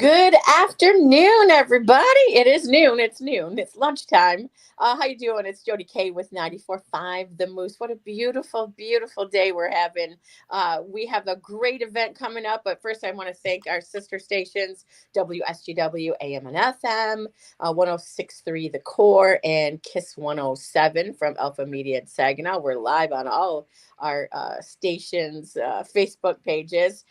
Good afternoon, everybody. It is noon. It's noon. It's lunchtime. How you doing? It's Jody K with 94.5 The Moose. What a beautiful, beautiful day we're having. We have a great event coming up, but first I want to thank our sister stations, WSGW AM and FM, 106.3 The Core, and KISS 107 from Alpha Media in Saginaw. We're live on all our stations' Facebook pages.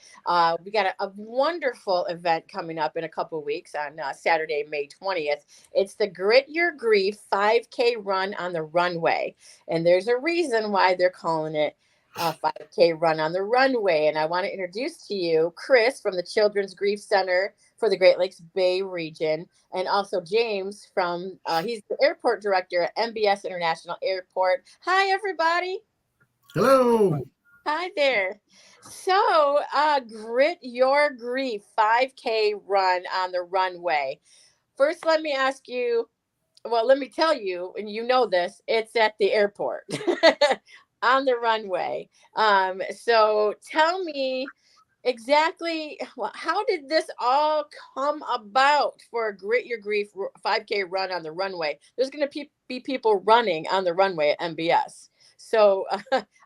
We got a wonderful event coming up in a couple of weeks on Saturday, May 20th. It's the Grit Your Grief 5K Run on the Runway. And there's a reason why they're calling it 5K Run on the Runway. And I want to introduce to you Chris from the Children's Grief Center for the Great Lakes Bay region, and also James from, he's the airport director at MBS International Airport. Hi, everybody. Hello. Hi there. So, Grit Your Grief 5K Run on the Runway. First, let me ask you, well, let me tell you, and you know this, it's at the airport on the runway. So tell me exactly, well, how did this all come about for a Grit Your Grief 5K Run on the Runway? There's going to be people running on the runway at MBS. So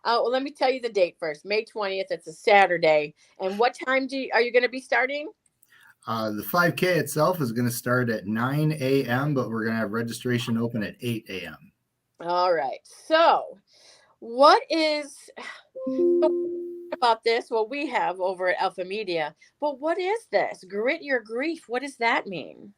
well, let me tell you the date first. May 20th. It's a Saturday. And what time are you going to be starting? The 5K itself is going to start at 9 a.m., but we're going to have registration open at 8 a.m. All right. So what is about this? Well, we have over at Alpha Media. But what is this? Grit Your Grief. What does that mean?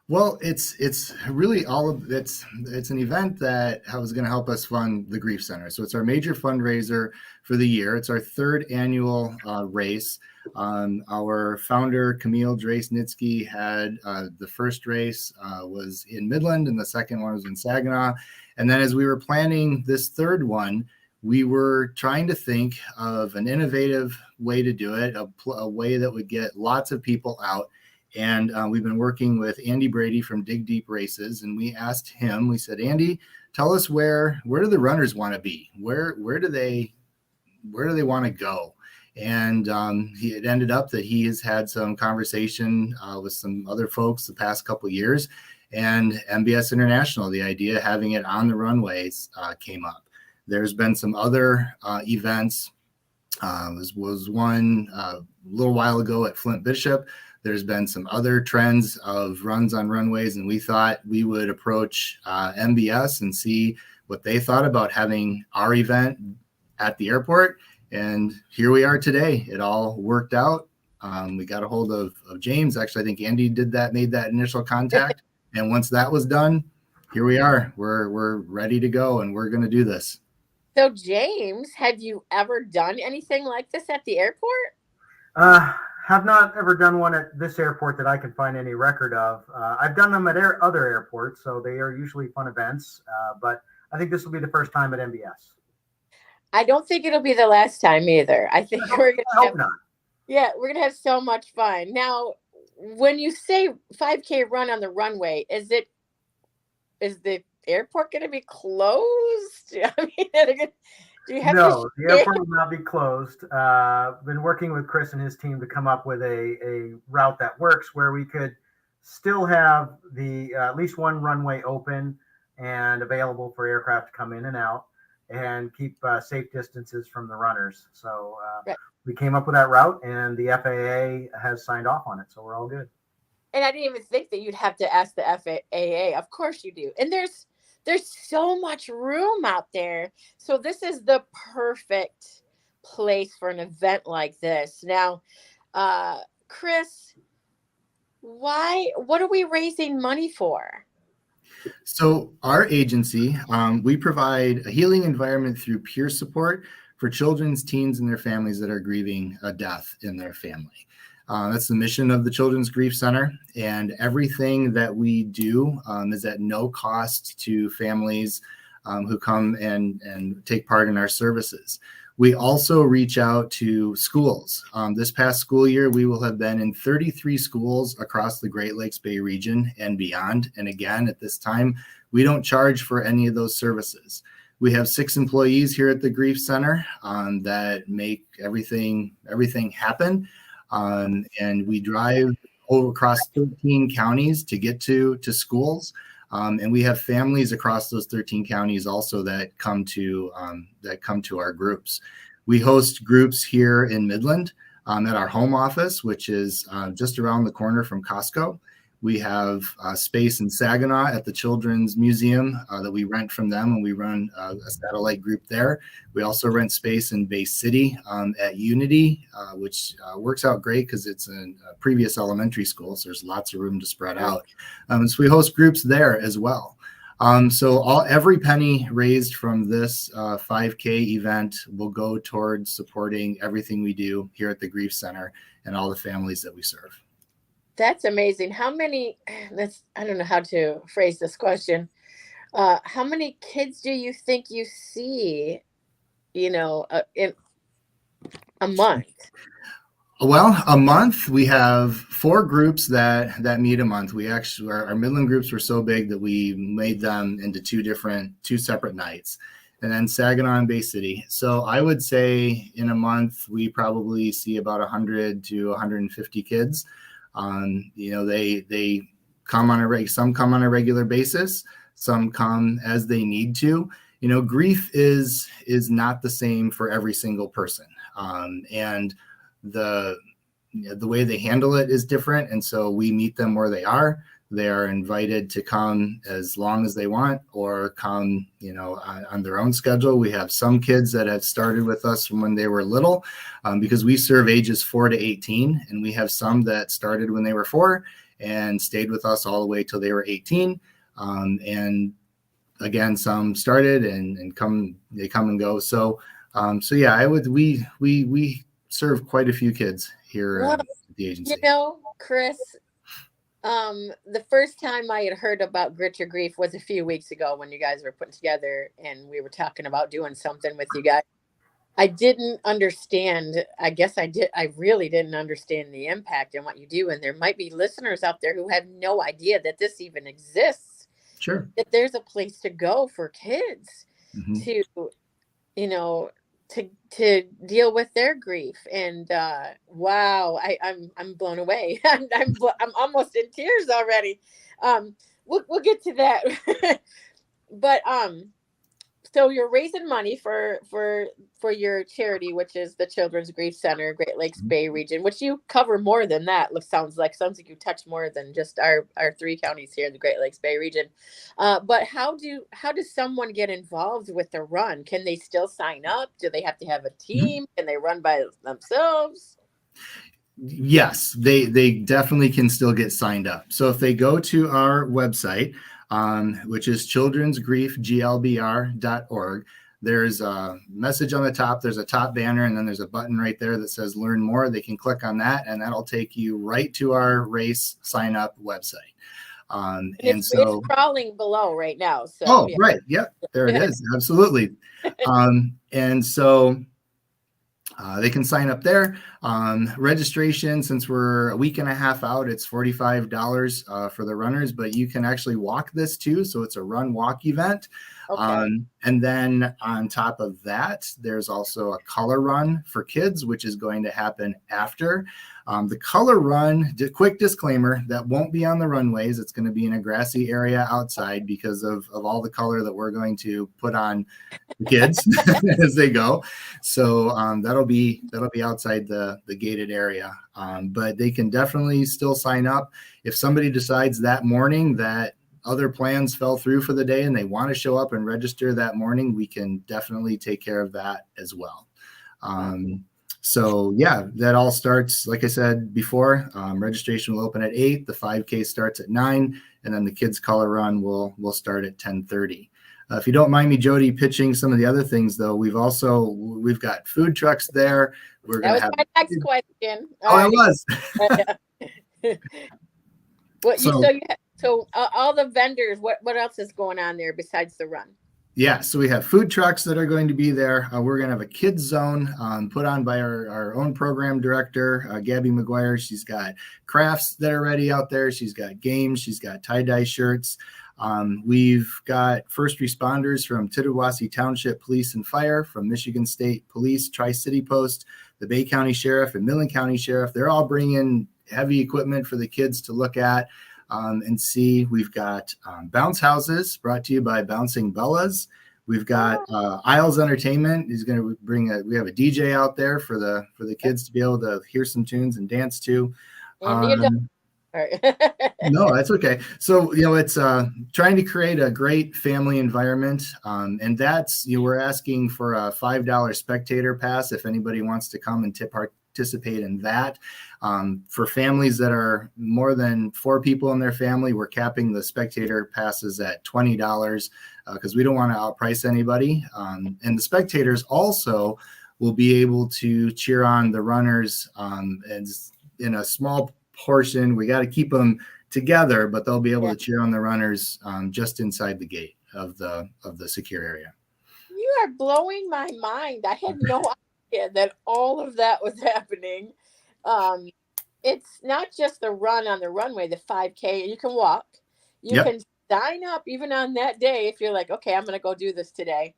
Well, it's really all of it's an event that was going to help us fund the Grief Center. So it's our major fundraiser for the year. It's our third annual race. Our founder, Camille Drace-Nitsky, had the first race was in Midland, and the second one was in Saginaw. And then as we were planning this third one, we were trying to think of an innovative way to do it, a way that would get lots of people out. And we've been working with Andy Brady from Dig Deep Races, and we asked him. We said, Andy, tell us where do the runners want to be? Where do they want to go? And it ended up that he has had some conversation with some other folks the past couple of years, and MBS International, the idea of having it on the runways came up. There's been some other events. Was one a little while ago at Flint Bishop. There's been some other trends of runs on runways, and we thought we would approach MBS and see what they thought about having our event at the airport. And here we are today. It all worked out. We got a hold of James. Actually, I think Andy made that initial contact. And once that was done, here we are. We're ready to go, and we're going to do this. So, James, have you ever done anything like this at the airport? Have not ever done one at this airport that I can find any record of. I've done them at other airports, so they are usually fun events. But I think this will be the first time at MBS. I don't think it'll be the last time either. I think we're going to have, not. Yeah, we're going to have so much fun. Now, when you say 5K run on the runway, is the airport going to be closed? I mean, do you have no, the airport will not be closed. Been working with Chris and his team to come up with a route that works where we could still have the at least one runway open and available for aircraft to come in and out, and keep safe distances from the runners. So right. We came up with that route, and the FAA has signed off on it, so we're all good. And I didn't even think that you'd have to ask the FAA. Of course you do. And there's so much room out there. So this is the perfect place for an event like this. Now, Chris, what are we raising money for? So our agency, we provide a healing environment through peer support for children's, teens, and their families that are grieving a death in their family. That's the mission of the Children's Grief Center, and everything that we do is at no cost to families who come and take part in our services. We also reach out to schools. This past school year, we will have been in 33 schools across the Great Lakes Bay region and beyond. And again, at this time, we don't charge for any of those services. We have 6 employees here at the Grief Center that make everything happen. And we drive over across 13 counties to get to schools. And we have families across those 13 counties also that come to our groups. We host groups here in Midland at our home office, which is just around the corner from Costco. We have space in Saginaw at the Children's Museum that we rent from them, and we run a satellite group there. We also rent space in Bay City at Unity, which works out great because it's a previous elementary school, so there's lots of room to spread out. So we host groups there as well. So every penny raised from this 5K event will go towards supporting everything we do here at the Grief Center and all the families that we serve. That's amazing. How many, I don't know how to phrase this question. How many kids do you think you see, in a month? Well, a month, we have 4 groups that meet a month. We actually, our Midland groups were so big that we made them into 2 separate nights, and then Saginaw and Bay City. So I would say in a month, we probably see about 100 to 150 kids. They come on some come on a regular basis, some come as they need to. Grief is not the same for every single person. And the way they handle it is different. And so we meet them where they are. They are invited to come as long as they want or come, on their own schedule. We have some kids that have started with us from when they were little because we serve ages 4 to 18. And we have some that started when they were 4 and stayed with us all the way till they were 18. And again, some started and they come and go. So yeah, we serve quite a few kids here at the agency. Chris, the first time I had heard about Grit Your Grief was a few weeks ago when you guys were putting together and we were talking about doing something with you guys. I didn't understand. I guess I did. I really didn't understand the impact and what you do. And there might be listeners out there who have no idea that this even exists. Sure. That there's a place to go for kids to, to deal with their grief. And wow, I'm blown away. I'm almost in tears already. We'll get to that. But so you're raising money for your charity, which is the Children's Grief Center, Great Lakes Bay region, which you cover more than that. Sounds like you touch more than just our 3 counties here in the Great Lakes Bay region. But how does someone get involved with the run? Can they still sign up? Do they have to have a team? Can they run by themselves? Yes, they definitely can still get signed up. So if they go to our website, which is childrensgriefglbr.org. There's a message on the top. There's a top banner, and then there's a button right there that says Learn More. They can click on that, and that'll take you right to our race sign up website. It's crawling below right now. So, oh, yeah. Right. Yep. There it is. Absolutely. And so they can sign up there. Registration, since we're a week and a half out, it's $45 for the runners, but you can actually walk this too. So it's a run walk event. Okay. And then on top of that, there's also a color run for kids, which is going to happen after. The color run, quick disclaimer, that won't be on the runways. It's going to be in a grassy area outside because of all the color that we're going to put on the kids as they go. So that'll be outside the gated area. But they can definitely still sign up. If somebody decides that morning that other plans fell through for the day and they want to show up and register that morning, we can definitely take care of that as well. So yeah, that all starts, like I said before, registration will open at 8, the 5K starts at 9, and then the kids color run will start at 10:30. If you don't mind me, Jody, pitching some of the other things though, we've got food trucks there. We're going to have my next question. It was. So all the vendors, what else is going on there besides the run? Yeah, so we have food trucks that are going to be there. We're going to have a kids zone put on by our own program director, Gabby McGuire. She's got crafts that are ready out there. She's got games. She's got tie-dye shirts. We've got first responders from Tittabawassee Township Police and Fire, from Michigan State Police, Tri-City Post, the Bay County Sheriff, and Midland County Sheriff. They're all bringing heavy equipment for the kids to look at and see. We've got bounce houses brought to you by Bouncing Bellas. We've got Isles Entertainment. He's going to bring we have a DJ out there for the kids to be able to hear some tunes and dance to. No, that's okay. So, it's trying to create a great family environment. And that's, we're asking for a $5 spectator pass if anybody wants to come and participate in that. For families that are more than 4 people in their family, we're capping the spectator passes at $20 because we don't want to outprice anybody. And the spectators also will be able to cheer on the runners as in a small portion. We got to keep them together, but they'll be able to cheer on the runners just inside the gate of the secure area. You are blowing my mind. I had no idea that all of that was happening. It's not just the run on the runway, the 5K. You can walk. You can sign up even on that day if you're like, okay, I'm going to go do this today.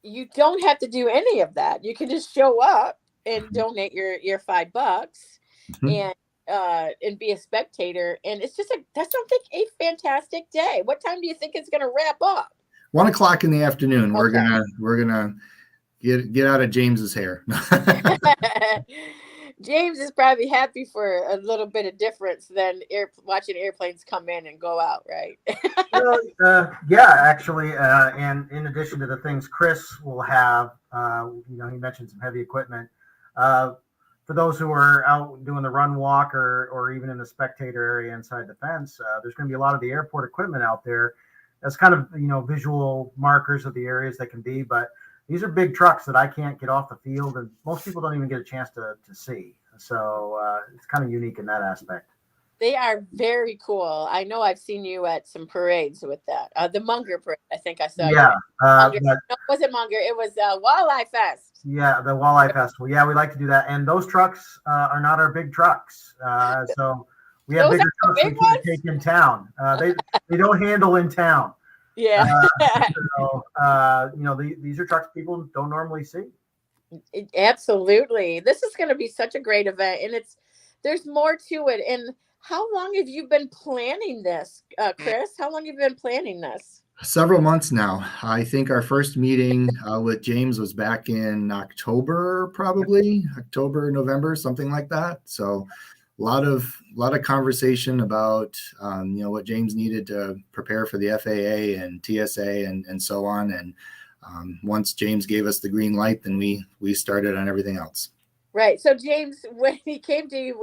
You don't have to do any of that. You can just show up and donate your $5 and be a spectator. And it's just that sounds like a fantastic day. What time do you think it's going to wrap up? 1 o'clock in the afternoon. Okay. We're gonna get out of James's hair. James is probably happy for a little bit of difference than watching airplanes come in and go out, right? Yeah, actually, and in addition to the things Chris will have, he mentioned some heavy equipment. For those who are out doing the run walk or even in the spectator area inside the fence, there's going to be a lot of the airport equipment out there as kind of, visual markers of the areas that can be. But these are big trucks that I can't get off the field, and most people don't even get a chance to see. So it's kind of unique in that aspect. They are very cool. I know I've seen you at some parades with that. The Munger Parade, I think I saw you. Yeah. No, it wasn't Munger. It was Walleye Fest. Yeah, the Walleye Festival. Yeah, we like to do that. And those trucks are not our big trucks. So we have bigger trucks we can take in town. They don't handle in town. Yeah. These are trucks people don't normally see. Absolutely. This is going to be such a great event, and there's more to it. And how long have you been planning this, Chris? How long have you been planning this? Several months now. I think our first meeting with James was back in October, November, something like that. So a lot of conversation about what James needed to prepare for the FAA and TSA and so on. And once James gave us the green light, then we started on everything else. Right. So James, when he came to you,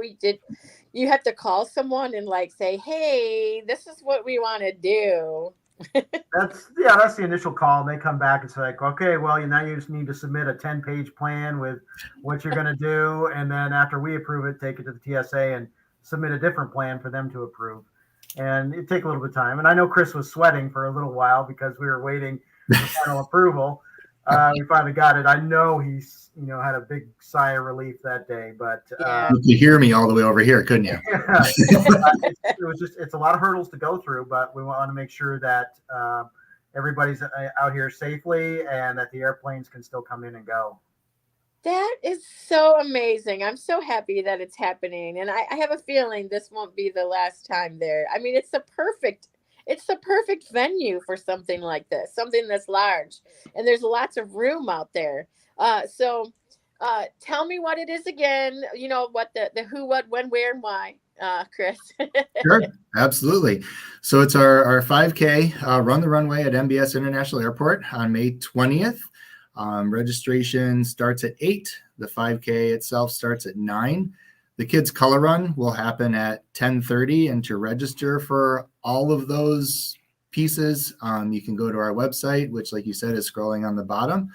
you have to call someone and say, hey, this is what we want to do. That's the initial call. And they come back and say, okay, well, now you just need to submit a 10-page plan with what you're going to do. And then after we approve it, take it to the TSA and submit a different plan for them to approve. And it take a little bit of time. And I know Chris was sweating for a little while because we were waiting for final approval. We finally got it. I know he's, had a big sigh of relief that day, but you could hear me all the way over here, couldn't you? It's a lot of hurdles to go through, but we want to make sure that everybody's out here safely and that the airplanes can still come in and go. That is so amazing. I'm so happy that it's happening. And I have a feeling this won't be the last time there. I mean, it's the perfect venue for something like this, something that's large, and there's lots of room out there. So tell me what it is again, what the who, what, when, where, and why, Chris. Sure, absolutely. So it's our 5K Run the Runway at MBS International Airport on May 20th. Registration starts at 8. The 5K itself starts at 9. The kids' color run will happen at 10:30, and to register for all of those pieces, you can go to our website, which, like you said, is scrolling on the bottom.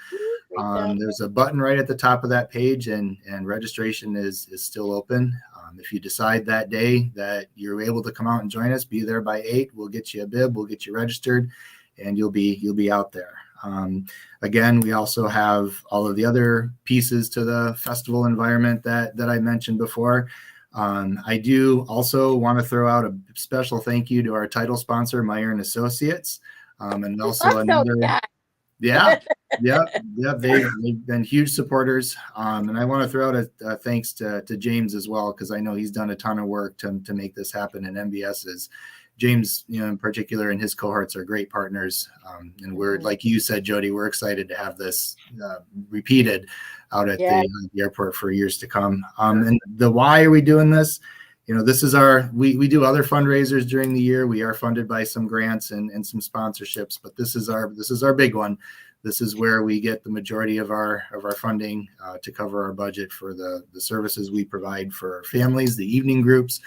There's a button right at the top of that page, and registration is still open. If you decide that day that you're able to come out and join us, be there by 8. We'll get you a bib, we'll get you registered, and you'll be out there. Again, we also have all of the other pieces to the festival environment that I mentioned before. I do also want to throw out a special thank you to our title sponsor, Meyer and Associates, and also Yep. They've been huge supporters. And I want to throw out a thanks to James as well, because I know he's done a ton of work to make this happen. And MBS is James, in particular, and his cohorts are great partners. And we're, like you said, Jody, we're excited to have this repeated out at the airport for years to come. And why are we doing this? This is we do other fundraisers during the year. We are funded by some grants and some sponsorships, but this is our big one. This is where we get the majority of our funding to cover our budget for the services we provide for families, the evening groups,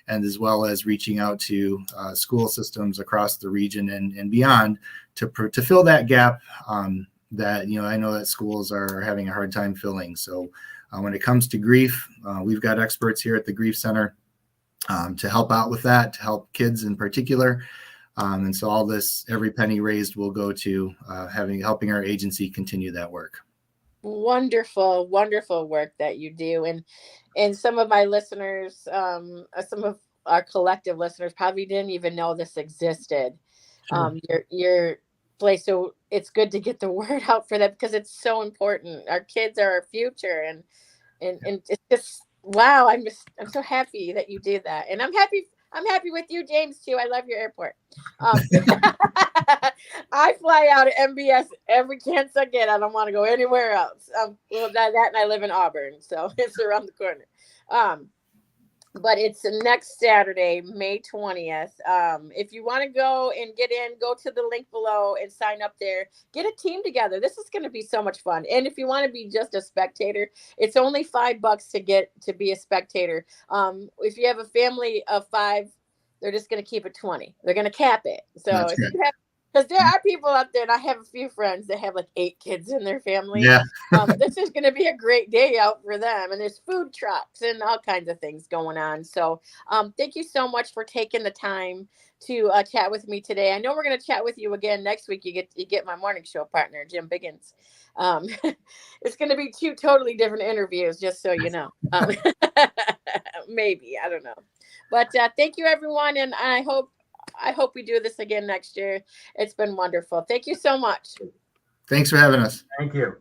and as well as reaching out to school systems across the region and beyond to fill that gap that I know that schools are having a hard time filling. So when it comes to grief, we've got experts here at the Grief Center to help out with that, to help kids in particular. And so all this, every penny raised will go to helping our agency continue that work. Wonderful, wonderful work that you do. And some of my listeners, some of our collective listeners probably didn't even know this existed. Sure. Your place. So it's good to get the word out for that, because it's so important. Our kids are our future, and it's just, wow. I'm so happy that you did that. And I'm happy with you, James, too. I love your airport. I fly out of MBS every chance I get. I don't want to go anywhere else. Well, that and I live in Auburn, so it's around the corner. But it's next Saturday, May 20th. If you want to go and get in, go to the link below and sign up there. Get a team together. This is going to be so much fun. And if you want to be just a spectator, it's only $5 to get to be a spectator. If you have a family of 5, they're just going to keep it 20. They're going to cap it. So if you have, because there are people out there, and I have a few friends that have like 8 kids in their family. Yeah. This is going to be a great day out for them. And there's food trucks and all kinds of things going on. So thank you so much for taking the time to chat with me today. I know we're going to chat with you again next week. You get my morning show partner, Jim Biggins. It's going to be 2 totally different interviews, just so you know. Maybe, I don't know. But thank you, everyone. And I hope we do this again next year. It's been wonderful. Thank you so much. Thanks for having us. Thank you.